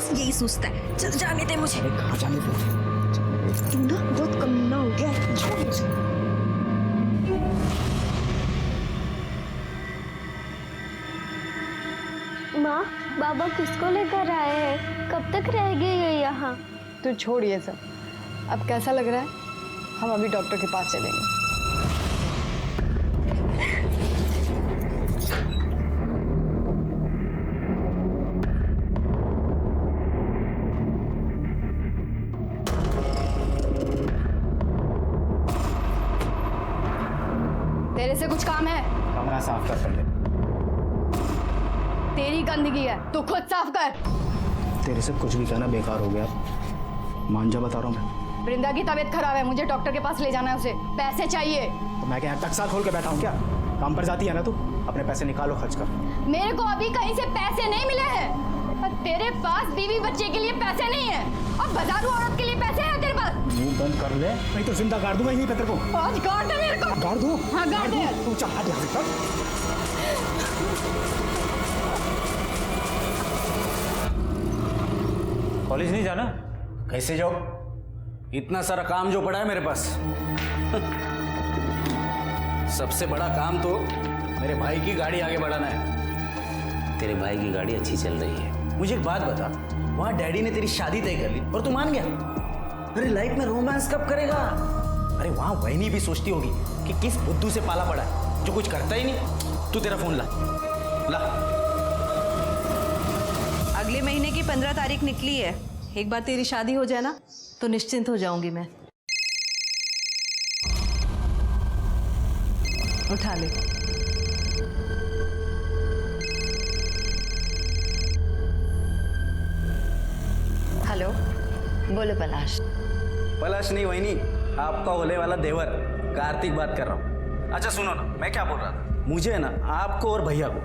बस यही सोचता है। चल जाने दे मुझे। अरे कहाँ जाने दे? तू ना बहुत कमीना हो गया है। छोड़ मुझे। माँ, बाबा किसको लेकर आए हैं? कब तक रहेंगे ये यहाँ? तू छोड़ ये सब। अब कैसा लग रहा है? हम अभी डॉक्टर के पास चलेंगे। तेरे से कुछ काम है? कमरा साफ कर पहले। तेरी गंदगी है, तू खुद साफ कर। तेरे से कुछ भी कहना बेकार हो गया। मान जा, बता रहा हूँ मैं। वृंदा की तबीयत खराब है, मुझे डॉक्टर के पास ले जाना है उसे। पैसे चाहिए। तो मैं क्या टक्सा खोल के बैठा हूँ क्या? काम पर जाती है ना तू? अपने पैसे निकालो, खर्च कर। मेरे को अभी कहीं से पैसे नहीं मिले हैं। और तेरे पास बीवी बच्चे के लिए पैसे नहीं है और बाजारू औरत के लिए पैसे हैं तेरे पास? मुंह बंद कर ले, नहीं तो जिंदा गाड़ दूंगा यहीं पे तेरे को। आज गाड़ दे मेरे को। गाड़ दूं? हाँ, गाड़ दे। तू चल हट यहाँ से। कॉलेज नहीं जाना? कैसे जाओ? इतना सारा काम जो पड़ा है मेरे पास। सबसे बड़ा काम तो मेरे भाई की गाड़ी आगे बढ़ाना है। तेरे भाई की गाड़ी अच्छी चल रही है। मुझे एक बात बता, वहां डैडी ने तेरी शादी तय कर ली और तू मान गया? अरे लाइफ में रोमांस कब करेगा? अरे वहां वहीनी भी सोचती होगी कि किस बुद्धू से पाला पड़ा है जो कुछ करता ही नहीं। तू तेरा फोन ला ला। अगले महीने की 15 तारीख निकली है। एक बार तेरी शादी हो जाए ना तो निश्चिंत हो जाऊंगी मैं। उठा ले। हेलो, बोलो पलाश। पलाश नहीं वहीनी, आपका होने वाला देवर कार्तिक बात कर रहा हूँ। अच्छा सुनो ना, मैं क्या बोल रहा था, मुझे ना आपको और भैया को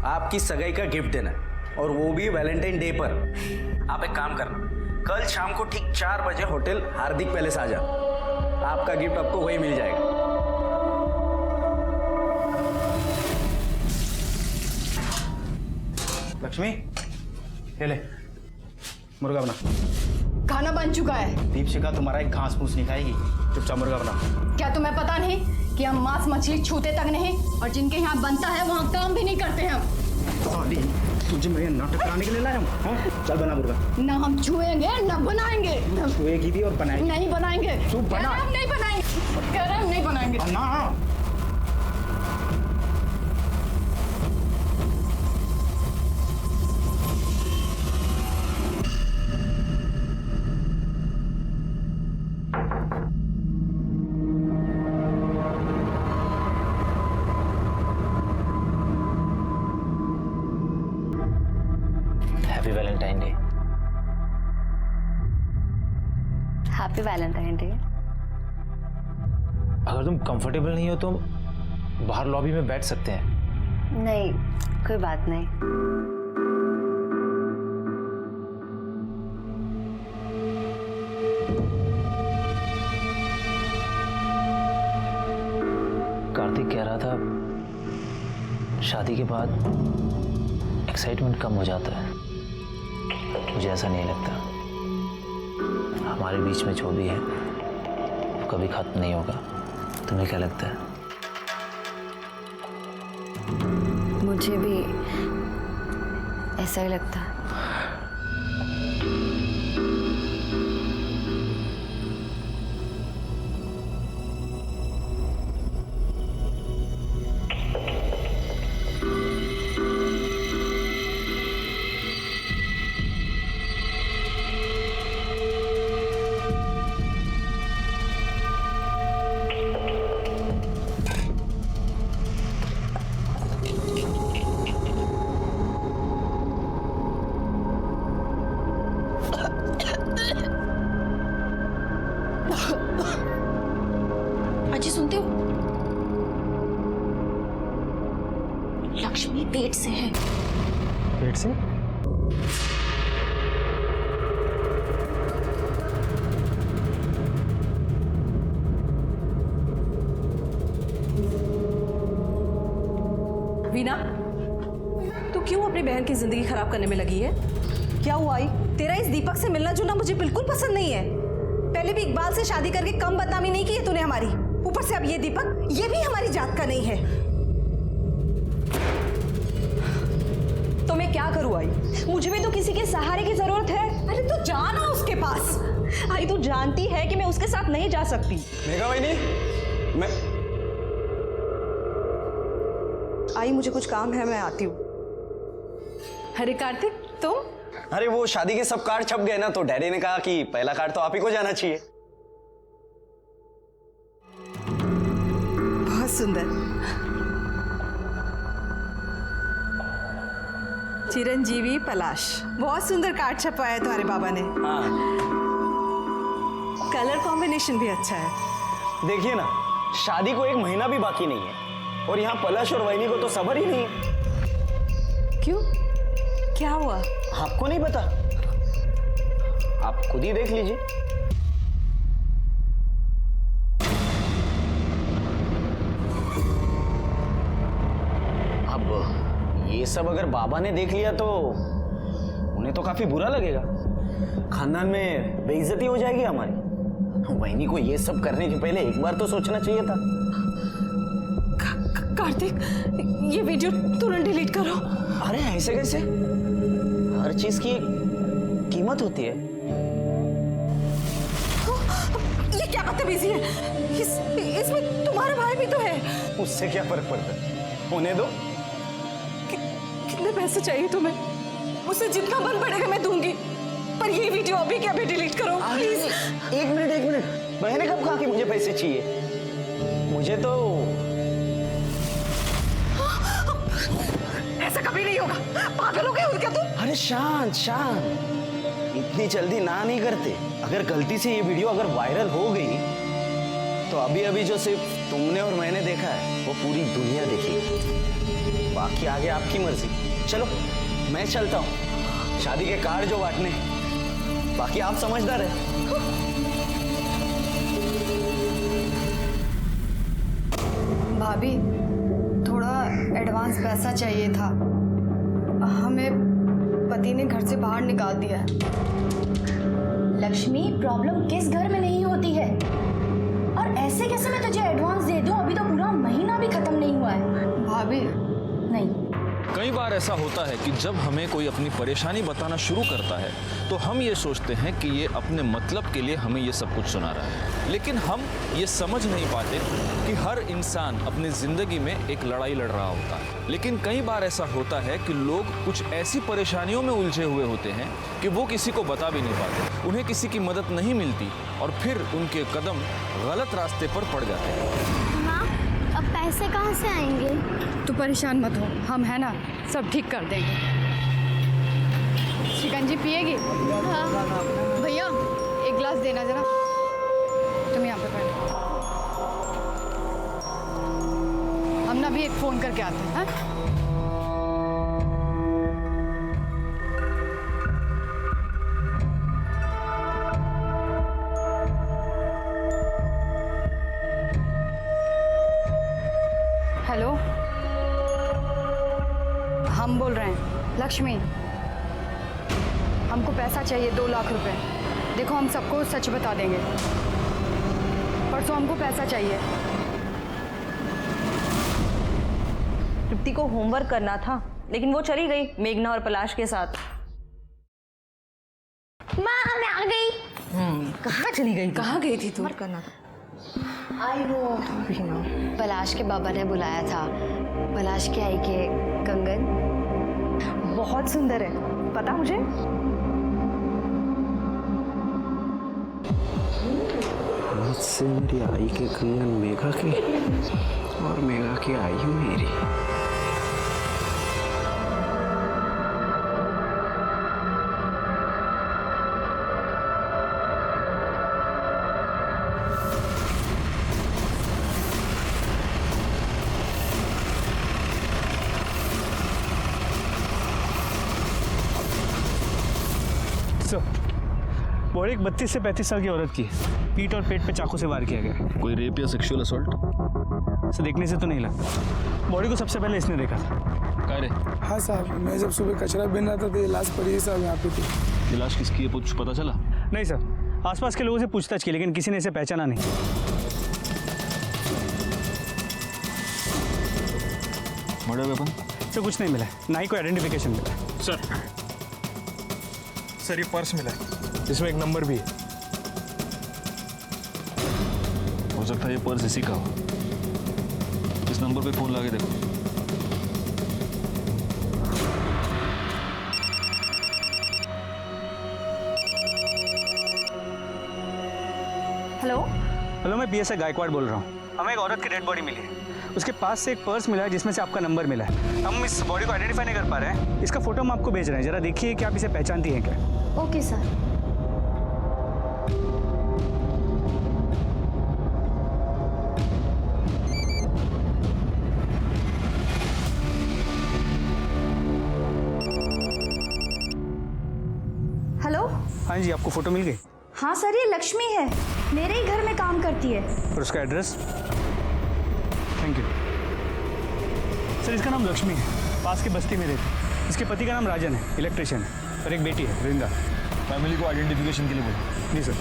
आपकी सगाई का गिफ्ट देना है और वो भी वैलेंटाइन डे पर। आप एक काम करना, कल शाम को ठीक 4 बजे होटल हार्दिक पैलेस आ जाना। आपका गिफ्ट आपको वही मिल जाएगा। लक्ष्मी, ये ले मुर्गा बना। खाना बन चुका है। दीपशिका तुम्हारा एक घास फूस नहीं खाएगी, चुपचाप मुर्गा बना। क्या तुम्हें पता नहीं कि हम मांस मछली छूते तक नहीं और जिनके यहाँ बनता है वहाँ काम भी नहीं करते हैं हम। साली, तुझे मैं नाटक कराने के लिए लाया हूँ? हाँ? चल बना मुर्गा। ना हम छुएंगे ना बनाएंगे। छुएगी भी और बनाएगी। नहीं बनाएंगे। चुप बना। हम नहीं बनाएंगे। कह रहे हम नहीं बनाएंगे। बना। Happy Valentine day. Happy Valentine day. अगर तुम कंफर्टेबल नहीं हो तो बाहर लॉबी में बैठ सकते हैं। नहीं, कोई बात नहीं। कार्तिक कह रहा था शादी के बाद एक्साइटमेंट कम हो जाता है। मुझे ऐसा नहीं लगता। हमारे बीच में जो भी है वो कभी खत्म नहीं होगा। तुम्हें क्या लगता है? मुझे भी ऐसा ही लगता है। अजी सुनते हो? लक्ष्मी पेट से है। पेट से? वीना, तू क्यों अपनी बहन की जिंदगी खराब करने में लगी है? क्या हुआ आई? तेरा इस दीपक से मिलना जुलना मुझे बिल्कुल पसंद नहीं है। पहले भी इकबाल से शादी करके कम बदनामी नहीं की है तूने हमारी, ऊपर से अब ये दीपक, ये भी हमारी जात का नहीं है। तो मैं क्या करूं आई? मुझे भी तो किसी के सहारे की जरूरत है। अरे तू जा ना उसके पास। आई तू जानती है कि मैं उसके साथ नहीं जा सकती। मेघा वहीनी, मैं आई मुझे कुछ काम है, मैं आती हूँ। अरे कार्तिक तुम? अरे वो शादी के सब कार्ड छप गए ना, तो डैडी ने कहा कि पहला कार्ड तो आप ही को जाना चाहिए। बहुत सुंदर। चिरंजीवी पलाश, बहुत सुंदर कार्ड छपवाया है तुम्हारे बाबा ने। हाँ कलर कॉम्बिनेशन भी अच्छा है। देखिए ना, शादी को 1 महीना भी बाकी नहीं है और यहाँ पलाश और वहीनी को तो सबर ही नहीं है। क्यों, क्या हुआ? आपको नहीं पता? आप खुद ही देख लीजिए। अब ये सब अगर बाबा ने देख लिया तो उन्हें तो काफी बुरा लगेगा, खानदान में बेइज्जती हो जाएगी हमारी। वहीनी को ये सब करने के पहले एक बार तो सोचना चाहिए था। कार्तिक, ये वीडियो तुरंत डिलीट करो। अरे ऐसे कैसे? हर चीज की कीमत होती है। ये क्या बदतमीजी है? इसमें तुम्हारा भाई भी तो है। उससे क्या फर्क पड़ता है, होने दो। कितने पैसे चाहिए तुम्हें? मुझसे जितना मन पड़ेगा मैं दूंगी, पर ये वीडियो अभी के अभी डिलीट करो प्लीज। एक मिनट, मैंने कब कहा कि मुझे पैसे चाहिए? मुझे तो ऐसा कभी नहीं होगा। पागल हो गए हो क्या तुम? अरे शांत, इतनी जल्दी ना नहीं करते। अगर गलती से ये वीडियो अगर वायरल हो गई तो अभी अभी जो सिर्फ तुमने और मैंने देखा है वो पूरी दुनिया देखेगी। बाकी आगे आपकी मर्जी। चलो मैं चलता हूँ, शादी के कार्ड जो बांटने, बाकी आप समझदार है। भाभी, थोड़ा एडवांस पैसा चाहिए था। हमें पति ने घर से बाहर निकाल दिया है। लक्ष्मी, प्रॉब्लम किस घर में नहीं होती है? और ऐसे कैसे मैं तुझे एडवांस दे दूं? अभी तो पूरा महीना भी खत्म नहीं हुआ है। भाभी, नहीं, कई बार ऐसा होता है कि जब हमें कोई अपनी परेशानी बताना शुरू करता है तो हम ये सोचते हैं कि ये अपने मतलब के लिए हमें ये सब कुछ सुना रहा है, लेकिन हम ये समझ नहीं पाते कि हर इंसान अपनी ज़िंदगी में एक लड़ाई लड़ रहा होता है। लेकिन कई बार ऐसा होता है कि लोग कुछ ऐसी परेशानियों में उलझे हुए होते हैं कि वो किसी को बता भी नहीं पाते, उन्हें किसी की मदद नहीं मिलती और फिर उनके कदम गलत रास्ते पर पड़ जाते हैं। माँ, अब पैसे कहाँ से आएंगे? तू परेशान मत हो, हम है ना, सब ठीक कर देंगे। शिकंजी पिएगी? हाँ। भैया, एक गिलास देना जरा। तुम यहाँ पे बैठो, हम ना भी एक फोन करके आते हैं। हाँ? हेलो, हम बोल रहे हैं। लक्ष्मी, हमको पैसा चाहिए 2 लाख रुपए। देखो, हम सबको सच बता देंगे, परसों हमको पैसा चाहिए। तृप्ति को होमवर्क करना था, लेकिन वो चली गई मेघना और पलाश के साथ। माँ, मैं आ गई। कहाँ चली गई? कहाँ गई थी तू? करना था। आई वो पलाश के बाबा ने बुलाया था। पलाश की आई के कंगन बहुत सुंदर है, पता मुझे। मुझसे मेरी आई के कंगन मेघा की और मेघा की आई मेरी। बॉडी 32 से 35 साल की औरत की, पीठ और पेट पे चाकू से वार किया गया। कोई रेप या सेक्सुअल असॉल्ट? इसे देखने से तो नहीं लगता। बॉडी को सबसे पहले इसने देखा था। क्या रे? हाँ साहब, मैं जब सुबह कचरा बीन रहा था तो ये लाश पड़ी है साहब यहाँ पे थी। ये लाश किसकी है कुछ पता चला? नहीं सर, आसपास के लोगों से पूछताछ की लेकिन किसी ने इसे पहचाना नहीं। Murder weapon? सर कुछ नहीं मिला, ना ही कोई आइडेंटिफिकेशन मिला। सर ये पर्स मिला है, जिसमें एक नंबर भी है। हो सकता है ये पर्स इसी का हो। इस नंबर पे फोन लगा के देखो। हेलो हेलो, मैं PSI गायकवाड़ बोल रहा हूँ। हमें एक औरत की डेड बॉडी मिली है। उसके पास से एक पर्स मिला है जिसमें से आपका नंबर मिला है। हम इस बॉडी को आइडेंटिफाई नहीं कर पा रहे हैं। इसका फोटो हम आपको भेज रहे हैं, जरा देखिए कि आप इसे पहचानती हैं क्या। Okay sir. हेलो। हाँ जी, आपको फोटो मिल गई? हाँ सर, ये लक्ष्मी है, मेरे ही घर में काम करती है। और उसका एड्रेस? Thank you sir. इसका नाम लक्ष्मी है, पास की बस्ती में रहती। इसके पति का नाम राजन है, इलेक्ट्रिशियन है, और एक बेटी है वृंदा। फैमिली को आइडेंटिफिकेशन के लिए बोलो। जी सर।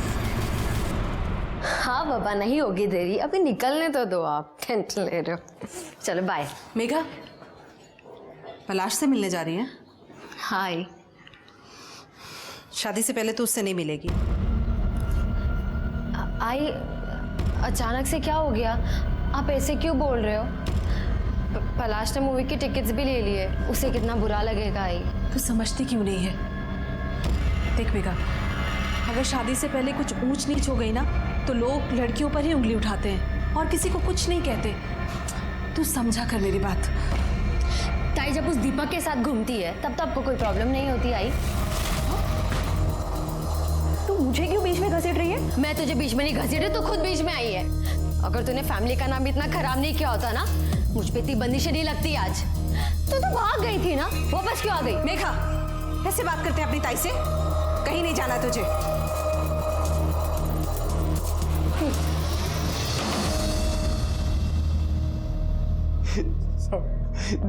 हाँ बाबा, नहीं होगी देरी, अभी निकलने तो दो, आप टेंशन ले रहे हो। चलो बाय। मेघा, पलाश से मिलने जा रही हैं? हाय। शादी से पहले तो उससे नहीं मिलेगी। आई, अचानक से क्या हो गया? आप ऐसे क्यों बोल रहे हो? पलाश ने मूवी की टिकट्स भी ले लिए, उसे कितना बुरा लगेगा। आई तो समझती क्यों नहीं है? देख मेघा, अगर शादी से पहले कुछ ऊंच नीच हो गई ना तो लोग लड़कियों पर ही उंगली उठाते हैं और किसी को कुछ नहीं कहते। तू समझा कर मेरी बात। ताई जब उस दीपक के साथ घूमती है तब तो आपको कोई प्रॉब्लम नहीं होती। आई, तू मुझे क्यों बीच में घसीट रही है? मैं तुझे बीच में नहीं घसीट रही, तू खुद बीच में आई है। अगर तूने फैमिली का नाम इतना खराब नहीं किया होता ना, मुझ पे इतनी बंदिशें नहीं लगती आज। तू तो भाग गई थी ना, वापस क्यों आ गई? मेघा, कैसे बात करते हैं अपनी ताई से? कहीं नहीं जाना तुझे।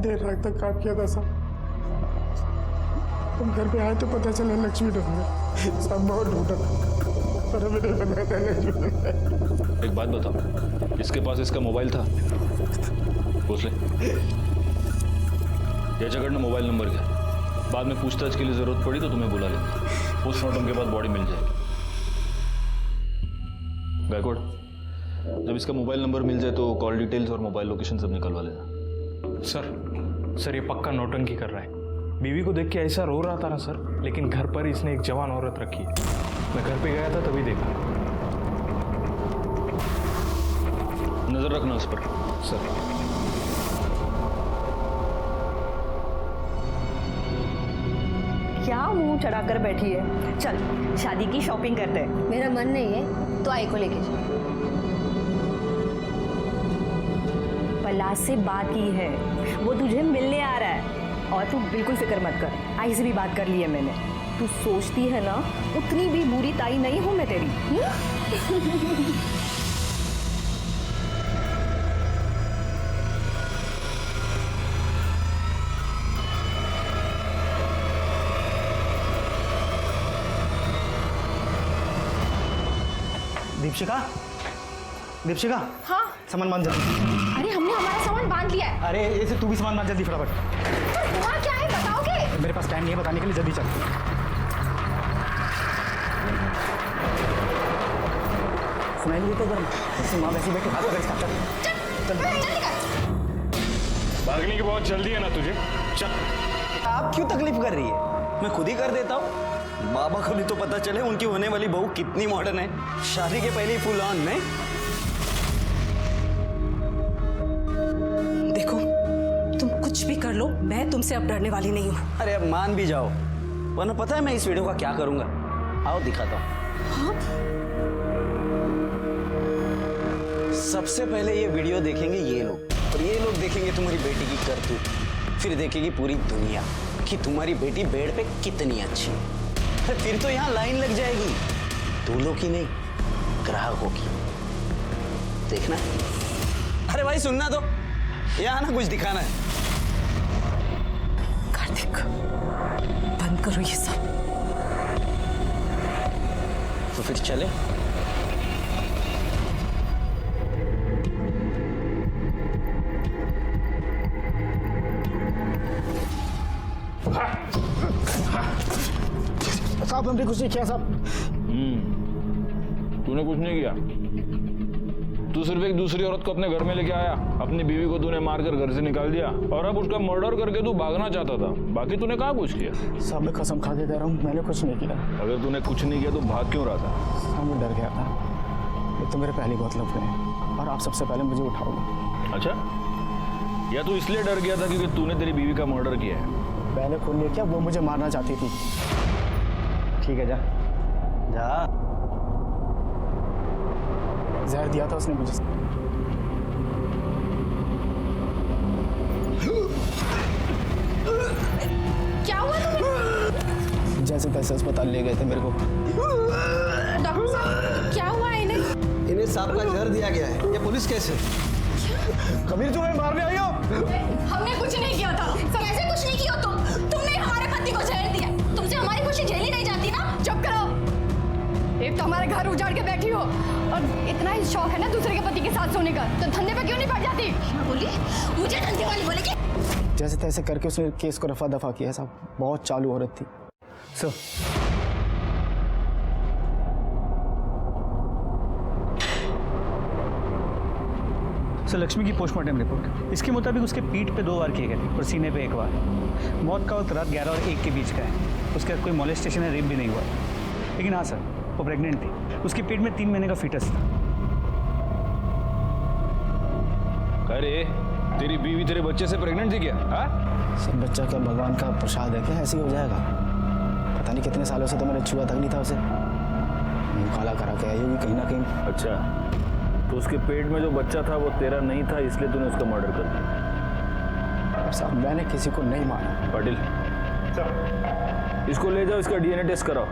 देर रात तक काम किया था साहब। हम घर पे आए तो पता चला लक्ष्मी ढूंढ गए। सब बहुत ढूंढा पर हमें नहीं पता था लक्ष्मी। एक बात बताओ, इसके पास इसका मोबाइल था? पूछ ले। ये जगह ना मोबाइल नंबर क्या? बाद में पूछताछ के लिए जरूरत पड़ी तो तुम्हें बुला लेंगे। पोस्टमार्टम के बाद बॉडी मिल जाएगी। गायकवाड़, जब इसका मोबाइल नंबर मिल जाए तो कॉल डिटेल्स और मोबाइल लोकेशन सब निकलवा लेना। सर ये पक्का नौटंकी कर रहा है। बीवी को देख के ऐसा रो रहा था ना सर, लेकिन घर पर इसने एक जवान औरत रखी है। मैं घर पे गया था तभी देखा। नजर रखना उस पर। सर क्या मुंह चढ़ाकर बैठी है? चल शादी की शॉपिंग करते हैं। मेरा मन नहीं है तो आई को लेके जाओ। पलाश से बात की है, वो तुझे मिलने आ रहा है। और तू बिल्कुल फिक्र मत कर, आई से भी बात कर ली है मैंने। तू सोचती है ना उतनी भी बुरी ताई नहीं हूं मैं तेरी। दीपशिका, हाँ सामान बांध जल्दी। अरे हमने हमारा सामान बांध लिया है। अरे ऐसे तू भी सामान बांध जल्दी फटाफट। हुआ क्या है बताओगे? मेरे पास टाइम नहीं है बताने के लिए, जल्दी चल। सुनाई नहीं देता उधर? वैसे माँ वैसे बैठे बात कर। भागने की बहुत जल्दी है ना तुझे? चल। आप क्यों तकलीफ कर रही है? मैं खुद ही कर देता हूँ। बाबा को भी तो पता चले उनकी होने वाली बहू कितनी मॉडर्न है। शादी के पहले ही फुल ऑन में। देखो, तुम कुछ भी कर लो, मैं तुमसे अब डरने वाली नहीं हूँ। अरे अब मान भी जाओ, वरना पता है मैं इस वीडियो का क्या करूंगा? आओ दिखाता हूँ। हाँ? सबसे पहले ये वीडियो देखेंगे ये लोग, और ये लोग देखेंगे तुम्हारी बेटी की करतूत। फिर देखेगी पूरी दुनिया कि तुम्हारी बेटी बेड पे कितनी अच्छी है। फिर तो यहाँ लाइन लग जाएगी, दूल्हों की नहीं, ग्राहकों की। देखना। अरे भाई सुनना तो, यहाँ ना कुछ दिखाना है। देख, बंद करो ये सब। तो फिर चले। साहब हमने कुछ नहीं किया साहब। तूने कुछ नहीं किया। तू सिर्फ एक दूसरी औरत को अपने घर में लेके आया, अपनी बीवी को तूने मारकर घर से निकाल दिया और अब उसका मर्डर करके तू भागना चाहता था। बाकी तूने कहाँ कुछ किया? साहब मैं कसम खा के कह रहा हूँ, मैंने कुछ नहीं किया। अगर तूने कुछ नहीं किया तो भाग क्यों रहा था? साहब मैं डर गया था, एक तो मेरे पहले बहुत लफड़े हैं और आप सबसे पहले मुझे उठाओगे। अच्छा, या तू इसलिए डर गया था क्योंकि तूने तेरी बीवी का मर्डर किया है? मैंने खून नहीं किया, वो मुझे मारना चाहती थी। ठीक है, जा जा। जहर दिया था उसने मुझे। क्या हुआ तुम्हें? जैसे तैसे अस्पताल ले गए थे मेरे को। डॉक्टर साहब क्या हुआ है इन्हें? इन्हें सांप का जहर दिया गया है। ये पुलिस केस है। कबीर तुम्हें मारने आई हो? हमने कुछ नहीं किया था। कैसे कुछ नहीं किया तुमने हमारे पति को जहर दिया। तुमसे हमारी खुशी झेली नहीं जाती ना? चुप करो। एक तो हमारे घर उजाड़ के बैठी हो और इतना ही शौक है ना दूसरे के पति के साथ सोने का, तो धंधे पे क्यों नहीं पड़ जाती? बोली मुझे धंधे वाली बोलेगी। जैसे तैसे करके उसने केस को रफा दफा किया साहब। बहुत चालू औरत थी। सर सर, लक्ष्मी की पोस्टमार्टम रिपोर्ट इसके मुताबिक उसके पीठ पे 2 वार किए गए थे और सीने पे 1 बार। मौत का वक्त रात 11 और 1 के बीच का है। उसके बाद कोई मोलेस्टेशन या रेप भी नहीं हुआ। लेकिन हाँ सर, वो प्रेग्नेंट थी। उसके पेट में 3 महीने का फीटस था। अरे तेरी बीवी तेरे बच्चे से प्रेग्नेंट थी क्या? हाँ? सर बच्चा क्या भगवान का प्रसाद है क्या? ऐसे ही हो जाएगा? पता नहीं कितने सालों से तो मैंने छुआ तक नहीं था उसे। मुँह काला करा के आई होगी कहीं ना कहीं। अच्छा, तो उसके पेट में जो बच्चा था वो तेरा नहीं था, इसलिए तूने उसका मर्डर कर दिया? साहब मैंने किसी को नहीं मारा। पाटिल, इसको ले जाओ, इसका डीएनए टेस्ट कराओ,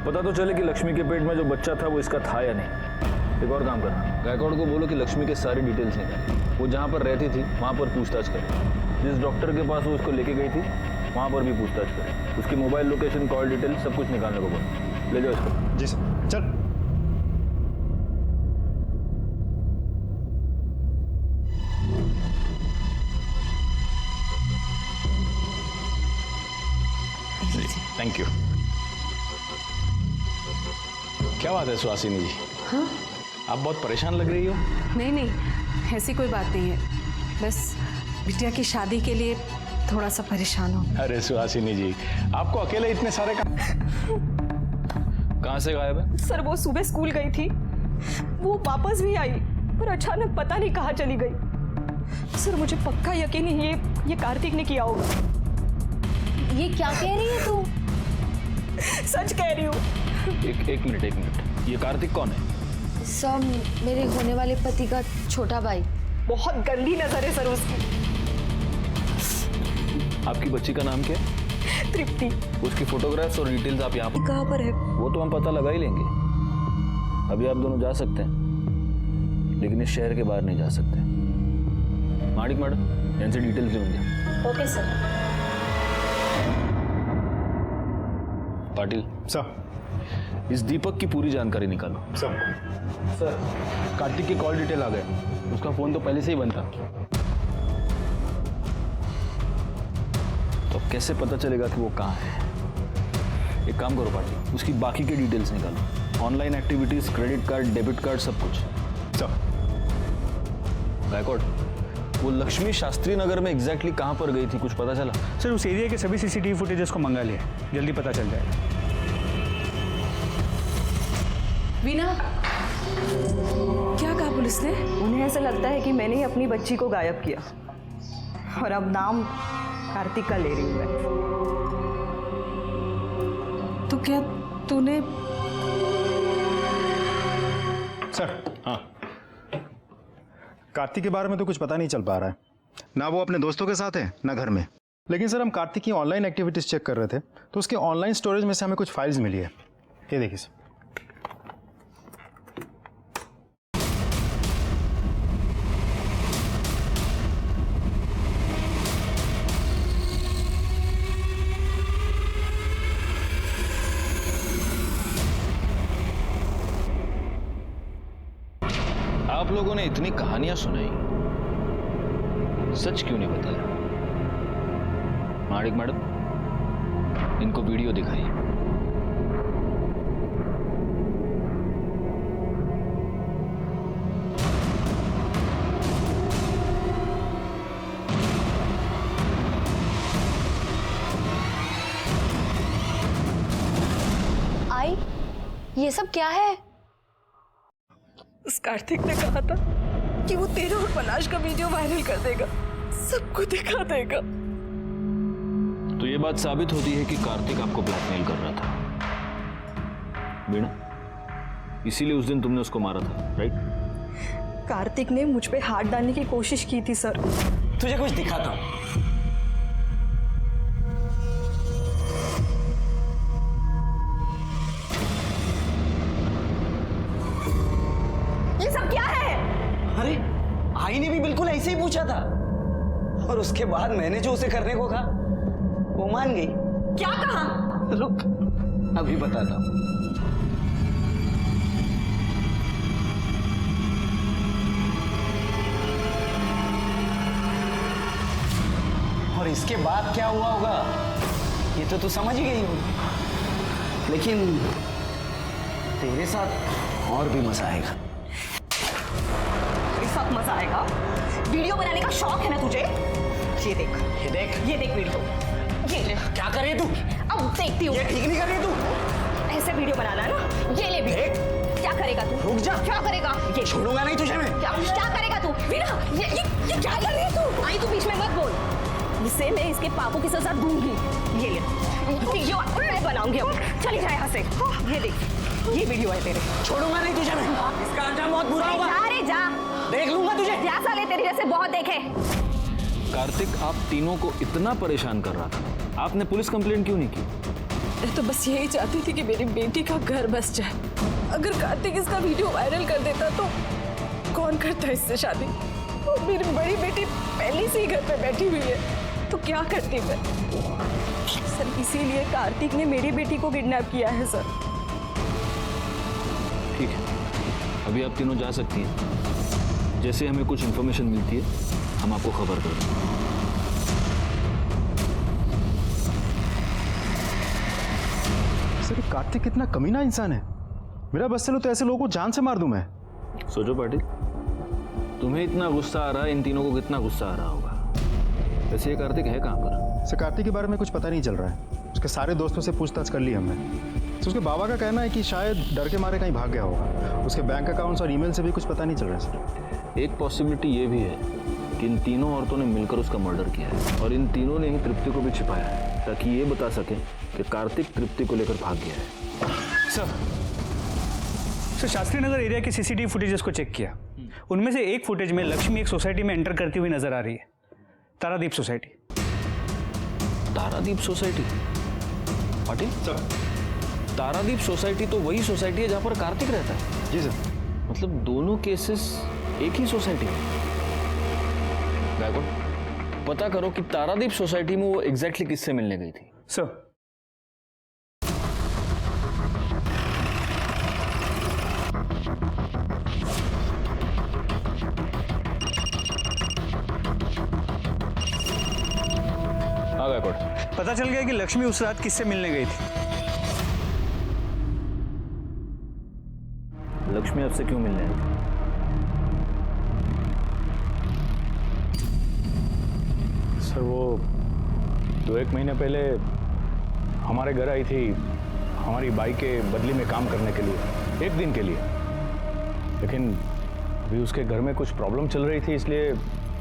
पता तो चले कि लक्ष्मी के पेट में जो बच्चा था वो इसका था या नहीं। एक और काम करना, गायकवाड़ को बोलो कि लक्ष्मी के सारी डिटेल्स निकाले। वो जहाँ पर रहती थी वहाँ पर पूछताछ करें। जिस डॉक्टर के पास वो उसको लेके गई थी वहाँ पर भी पूछताछ करें। उसकी मोबाइल लोकेशन, कॉल डिटेल सब कुछ निकालने को बोलो। ले जाओ इसको। जी सर, चल। Thank you. क्या बात है सुहासिनी जी? हाँ? आप बहुत परेशान लग रही हो। नहीं नहीं, ऐसी कोई बात नहीं है, बस बिटिया की शादी के लिए थोड़ा सा परेशान हूँ। अरे सुहासिनी जी, आपको अकेले इतने सारे काम? कहाँ से गायब है? सर वो सुबह स्कूल गई थी, वो वापस भी आई पर अचानक पता नहीं कहाँ चली गई। सर मुझे पक्का यकीन है ये कार्तिक ने किया होगा। ये क्या कह रही है तू? सच कह रही हूँ। एक मिनट, ये कार्तिक कौन है? सर मेरे होने वाले पति का छोटा भाई। बहुत गंदी नजर है सर उसकी। आपकी बच्ची का नाम क्या है? तृप्ति। उसकी फोटोग्राफ्स और डिटेल्स आप यहाँ पर? कहाँ पर है? वो तो हम पता लगा ही लेंगे। अभी आप दोनों जा सकते हैं, लेकिन इस शहर के बाहर नहीं जा सकते। माणिक मैडम, इनसे डिटेल्स लूंगे। Okay sir. पाटिल सर, इस दीपक की पूरी जानकारी निकालो। सर, कार्तिक की कॉल डिटेल आ गए। उसका फोन तो पहले से ही बंद था, तो कैसे पता चलेगा कि वो कहाँ है? एक काम करो पाटिल, उसकी बाकी के डिटेल्स निकालो। Online activities, credit card, debit card, सब कुछ। सर। गायकवाड़, वो लक्ष्मी शास्त्री नगर में एग्जैक्टली कहाँ पर गई थी, कुछ पता चला? सर उस एरिया के सभी सीसीटीवी फुटेजेस को मंगा लिया, जल्दी पता चल जाएगा। वीना, क्या कहा पुलिस ने? उन्हें ऐसा लगता है कि मैंने ही अपनी बच्ची को गायब किया और अब नाम कार्तिक का ले रही हूँ मैं। तो क्या तूने? सर, हाँ, कार्तिक के बारे में तो कुछ पता नहीं चल पा रहा है। ना वो अपने दोस्तों के साथ है ना घर में। लेकिन सर हम कार्तिक की ऑनलाइन एक्टिविटीज चेक कर रहे थे तो उसके ऑनलाइन स्टोरेज में से हमें कुछ फाइल्स मिली है। ये देखिए सर। आप लोगों ने इतनी कहानियां सुनाई, सच क्यों नहीं बताया? माणिक मैडम, इनको वीडियो दिखाइए। आई, ये सब क्या है? उस कार्तिक ने कहा था कि वो तेरे और पलाश का वीडियो वायरल कर देगा, सबको दिखा देगा। तो ये बात साबित होती है कि कार्तिक आपको ब्लैकमेल कर रहा था, वीणा। इसीलिए उस दिन तुमने उसको मारा था, राइट? कार्तिक ने मुझ पे हाथ डालने की कोशिश की थी सर। तुझे कुछ दिखाता हूं। ये सब क्या है? अरे आई ने भी बिल्कुल ऐसे ही पूछा था, और उसके बाद मैंने जो उसे करने को कहा वो मान गई। क्या कहा? रुक, अभी बताता हूं। और इसके बाद क्या हुआ होगा ये तो तू समझ ही गई होगी, लेकिन तेरे साथ और भी मजा आएगा। इस वक्त मजा आएगा? वीडियो बनाने का शौक है ना तुझे? ये देख, ये देख, ये देख वीडियो। ये ले। क्या कर रही है तू? अब देखती हूँ। ये ठीक नहीं कर रही है तू। ऐसे वीडियो बनाना है ना? ये ले वीडियो। क्या करेगा तू? रुक जा। क्या करेगा? ये छोड़ूंगा नहीं तुझे मैं। क्या करेगा तू? वीणा, ये क्या कर रही है तू? आई तू बीच में मत बोल। इसे मैं इसके पापों की सजा दूंगी। ये ले, वीडियो मैं बनाऊंगी अब। चली जा यहाँ से। ये देख, ये वीडियो है तेरे। छोड़ूंगा नहीं तुझे मैं। इसका अंजाम बहुत बुरा होगा। जा रे जा। देख लूंगा तुझे। क्या साले तेरी जैसे बहुत देखे। कार्तिक आप तीनों को इतना परेशान कर रहा था, आपने पुलिस कंप्लेंट क्यों नहीं की? मैं तो बस यही चाहती थी कि मेरी बेटी का घर बस जाए। अगर कार्तिक इसका वीडियो वायरल कर देता तो कौन करता इससे शादी? और मेरी बड़ी बेटी पहले से ही घर पे बैठी हुई है, तो क्या करती मैं? सर इसीलिए कार्तिक ने मेरी बेटी को किडनैप किया है सर। ठीक है, अभी आप तीनों जा सकती हैं। जैसे हमें कुछ इन्फॉर्मेशन मिलती है हम आपको खबर कर देंगे। सर कार्तिक कितना कमीना इंसान है। मेरा बस चलो तो ऐसे लोगों को जान से मार दूं मैं। सोचो पाटिल, तुम्हें इतना गुस्सा आ रहा है, इन तीनों को कितना गुस्सा आ रहा होगा। वैसे ये कार्तिक है कहाँ पर? सर कार्तिक के बारे में कुछ पता नहीं चल रहा है। उसके सारे दोस्तों से पूछताछ कर ली हमने। तो उसके बाबा का कहना है कि शायद डर के मारे कहीं भाग गया होगा। उसके बैंक अकाउंट्स और ईमेल से भी कुछ पता नहीं चल रहा है सर। एक पॉसिबिलिटी ये भी है कि इन तीनों औरतों ने मिलकर उसका मर्डर किया है, और इन तीनों ने ही तृप्ति को भी छिपाया है, ताकि ये बता सके कि कार्तिक तृप्ति को लेकर भाग गया है। सर शास्त्री नगर एरिया की सीसीटीवी फुटेजेस को चेक किया। उनमें से एक फुटेज में लक्ष्मी एक सोसाइटी में एंटर करती हुई नजर आ रही है, Taradeep society. Taradeep society? Patil sir, Taradeep society तो वही सोसाइटी है जहां पर कार्तिक रहता है। जी सर। मतलब दोनों केसेस एक ही सोसाइटी में। गायकवाड़, पता करो कि तारादीप सोसाइटी में वो एग्जैक्टली किससे मिलने गई थी। सर हाँ गायकवाड़, पता चल गया कि लक्ष्मी उस रात किससे मिलने गई थी। लक्ष्मी आपसे क्यों मिलने आई? सर वो 2-1 महीने पहले हमारे घर आई थी हमारी बाई के बदली में काम करने के लिए, 1 दिन के लिए। लेकिन अभी उसके घर में कुछ प्रॉब्लम चल रही थी, इसलिए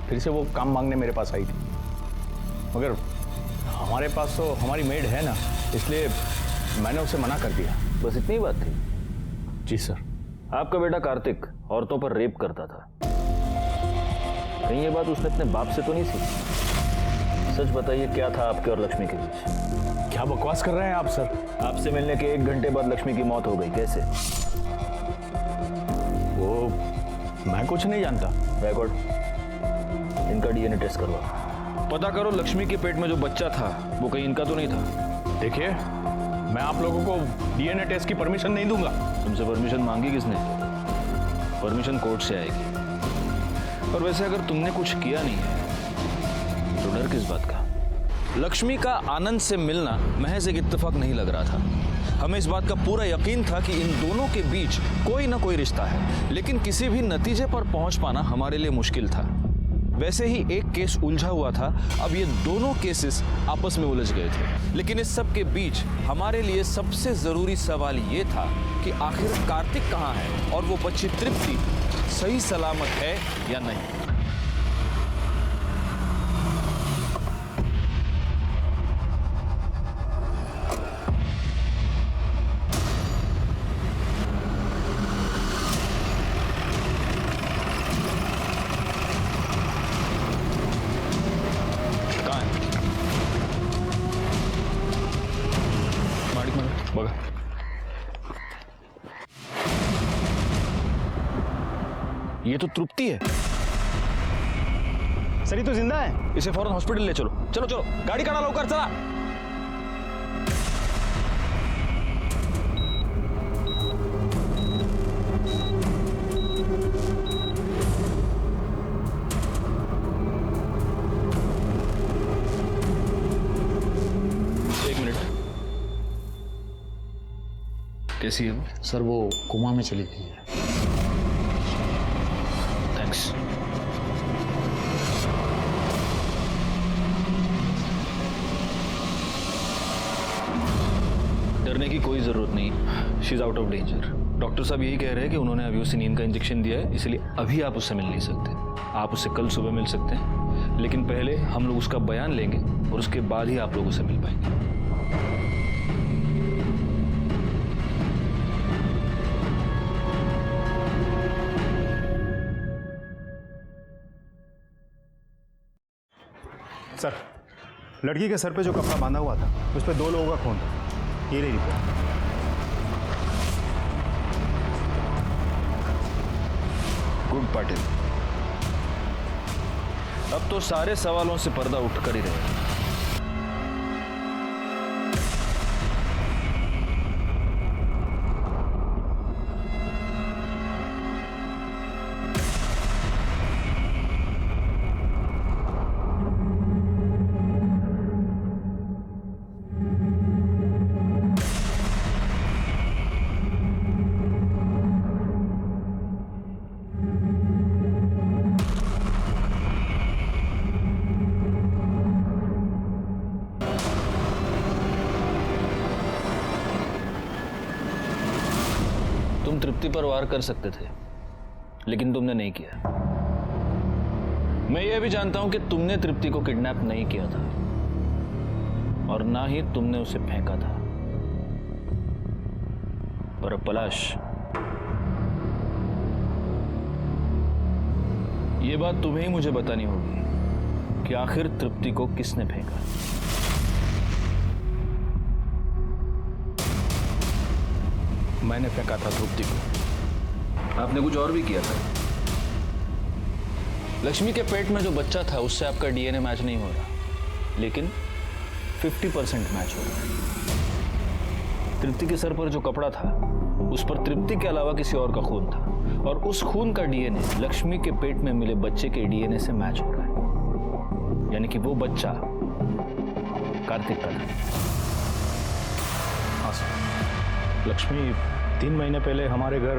फिर से वो काम मांगने मेरे पास आई थी। मगर हमारे पास तो हमारी मेड है ना, इसलिए मैंने उसे मना कर दिया। बस इतनी ही बात थी? जी सर। आपका बेटा कार्तिक औरतों पर रेप करता था, कहीं ये बात उसने अपने बाप से तो नहीं सीखी? सच बताइए, क्या था आपके और लक्ष्मी के बीच? क्या बकवास कर रहे हैं आप सर? आपसे मिलने के 1 घंटे बाद लक्ष्मी की मौत हो गई, कैसे? वो मैं कुछ नहीं जानता। गायकवाड़, इनका डीएनए टेस्ट करवा। पता करो लक्ष्मी के पेट में जो बच्चा था वो कहीं इनका तो नहीं था। देखिए, मैं आप लोगों को डीएनए टेस्ट की परमिशन नहीं दूंगा। तुमसे परमिशन मांगी किसने? परमिशन कोर्ट से आएगी। और वैसे अगर तुमने कुछ किया नहीं है तो डर किस बात का? लक्ष्मी का आनंद से मिलना महज एक इत्तेफाक नहीं लग रहा था। हमें इस बात का पूरा यकीन था कि इन दोनों के बीच कोई ना कोई रिश्ता है, लेकिन किसी भी नतीजे पर पहुंच पाना हमारे लिए मुश्किल था। वैसे ही एक केस उलझा हुआ था, अब ये दोनों केसेस आपस में उलझ गए थे। लेकिन इस सब के बीच हमारे लिए सबसे जरूरी सवाल ये था कि आखिर कार्तिक कहाँ है और वो बच्ची तृप्ति सही सलामत है या नहीं। ये तो तृप्ति है। सर ये तो जिंदा है। इसे फौरन हॉस्पिटल ले चलो। चलो चलो, गाड़ी काढ़ा लवकर, चला। एक मिनट, कैसी है वो? सर वो कोमा में चली गई है। थैंक्स। डरने की कोई जरूरत नहीं, she is out of danger. Doctor साहब यही कह रहे हैं कि उन्होंने अभी उसे नींद का इंजेक्शन दिया है, इसलिए अभी आप उससे मिल नहीं सकते। आप उससे कल सुबह मिल सकते हैं, लेकिन पहले हम लोग उसका बयान लेंगे और उसके बाद ही आप लोग उससे मिल पाएंगे। सर, लड़की के सर पे जो कपड़ा बांधा हुआ था उस पर 2 लोगों का खून था। ये रही रिपोर्ट। गुड पाटिल, अब तो सारे सवालों से पर्दा उठकर ही रहेगा। तुम तृप्ति पर वार कर सकते थे, लेकिन तुमने नहीं किया। मैं यह भी जानता हूं कि तुमने तृप्ति को किडनैप नहीं किया था और ना ही तुमने उसे फेंका था। पर अब पलाश, यह बात तुम्हें ही मुझे बतानी होगी कि आखिर तृप्ति को किसने फेंका। मैंने फेंका था तृप्ति को। आपने कुछ और भी किया था। लक्ष्मी के पेट में जो बच्चा था उससे आपका डीएनए मैच नहीं हो रहा, लेकिन 50% मैच हो रहा है। तृप्ति के सर पर जो कपड़ा था उस पर तृप्ति के अलावा किसी और का खून था, और उस खून का डीएनए लक्ष्मी के पेट में मिले बच्चे के डीएनए से मैच हो रहा है। यानी कि वो बच्चा कार्तिक का था। हाँ सर, लक्ष्मी 3 महीने पहले हमारे घर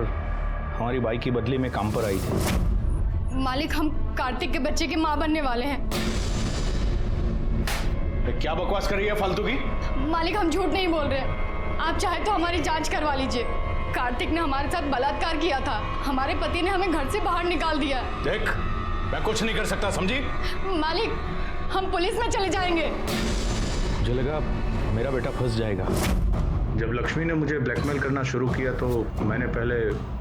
हमारी बाई की बदली में काम पर आई थी। मालिक, हम कार्तिक के बच्चे की माँ बनने वाले हैं। क्या बकवास कर रही है फालतू की? मालिक, हम झूठ नहीं बोल रहे। आप चाहे तो हमारी जांच करवा लीजिए। कार्तिक ने हमारे साथ बलात्कार किया था। हमारे पति ने हमें घर से बाहर निकाल दिया। देख, मैं कुछ नहीं कर सकता, समझी? मालिक, हम पुलिस में चले जाएंगे। मुझे लगा मेरा बेटा फंस जाएगा। जब लक्ष्मी ने मुझे ब्लैकमेल करना शुरू किया तो मैंने पहले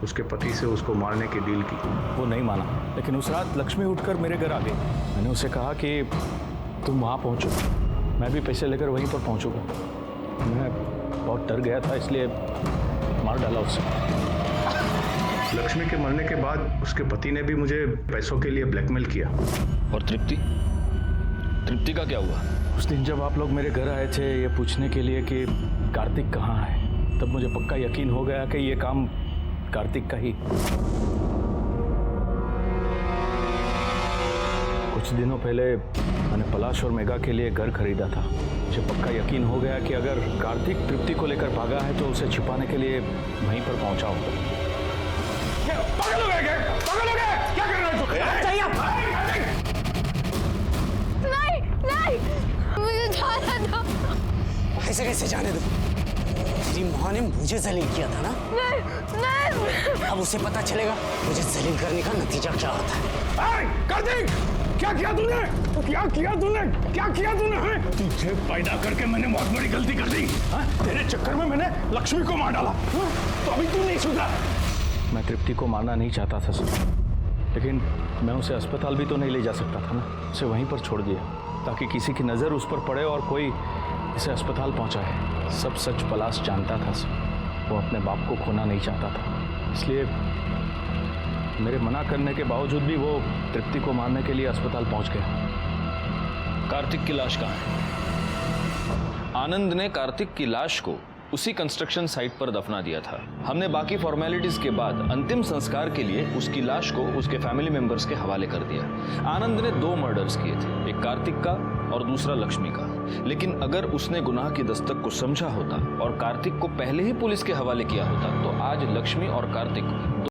उसके पति से उसको मारने की डील की। वो नहीं माना, लेकिन उस रात लक्ष्मी उठकर मेरे घर आ गई। मैंने उसे कहा कि तुम वहाँ पहुँचो, मैं भी पैसे लेकर वहीं पर पहुँचूंगा। मैं बहुत डर गया था, इसलिए मार डाला उसे। लक्ष्मी के मरने के बाद उसके पति ने भी मुझे पैसों के लिए ब्लैकमेल किया। और तृप्ति का क्या हुआ? उस दिन जब आप लोग मेरे घर आए थे ये पूछने के लिए कि कार्तिक कहाँ है, तब मुझे पक्का यकीन हो गया कि ये काम कार्तिक का ही। कुछ दिनों पहले मैंने पलाश और मेघा के लिए घर खरीदा था। मुझे पक्का यकीन हो गया कि अगर कार्तिक तृप्ति को लेकर भागा है तो उसे छिपाने के लिए वहीं पर पहुंचा होगा। क्या कर रहे हो? नहीं नहीं, मुझे जाने दो। ऐसे कैसे जाने दो? तेरी माँ ने मुझे जलील किया था ना? नहीं नहीं, अब उसे पता चलेगा मुझे जलील करने का नतीजा क्या होता है। कार्तिक, क्या किया तूने? क्या किया तूने? तुझे पैदा करके मैंने बहुत बड़ी गलती कर दी। तेरे चक्कर में मैंने लक्ष्मी को मार डाला। तो अभी तू नहीं सुधरा। मैं तृप्ति को मारना नहीं चाहता था सर, लेकिन मैं उसे अस्पताल भी तो नहीं ले जा सकता था ना। उसे वहीं पर छोड़ दिया ताकि किसी की नज़र उस पर पड़े और कोई इसे अस्पताल पहुंचाए। सब सच पलाश जानता था सर। वो अपने बाप को खोना नहीं चाहता था, इसलिए मेरे मना करने के बावजूद भी वो तृप्ति को मारने के लिए अस्पताल पहुंच गया। कार्तिक की लाश कहाँ है? आनंद ने कार्तिक की लाश को उसी कंस्ट्रक्शन साइट पर दफना दिया था। हमने बाकी फॉर्मेलिटीज के बाद अंतिम संस्कार के लिए उसकी लाश को उसके फैमिली मेंबर्स के हवाले कर दिया। आनंद ने 2 मर्डर्स किए थे, एक कार्तिक का और दूसरा लक्ष्मी का। लेकिन अगर उसने गुनाह की दस्तक को समझा होता और कार्तिक को पहले ही पुलिस के हवाले किया होता तो आज लक्ष्मी और कार्तिक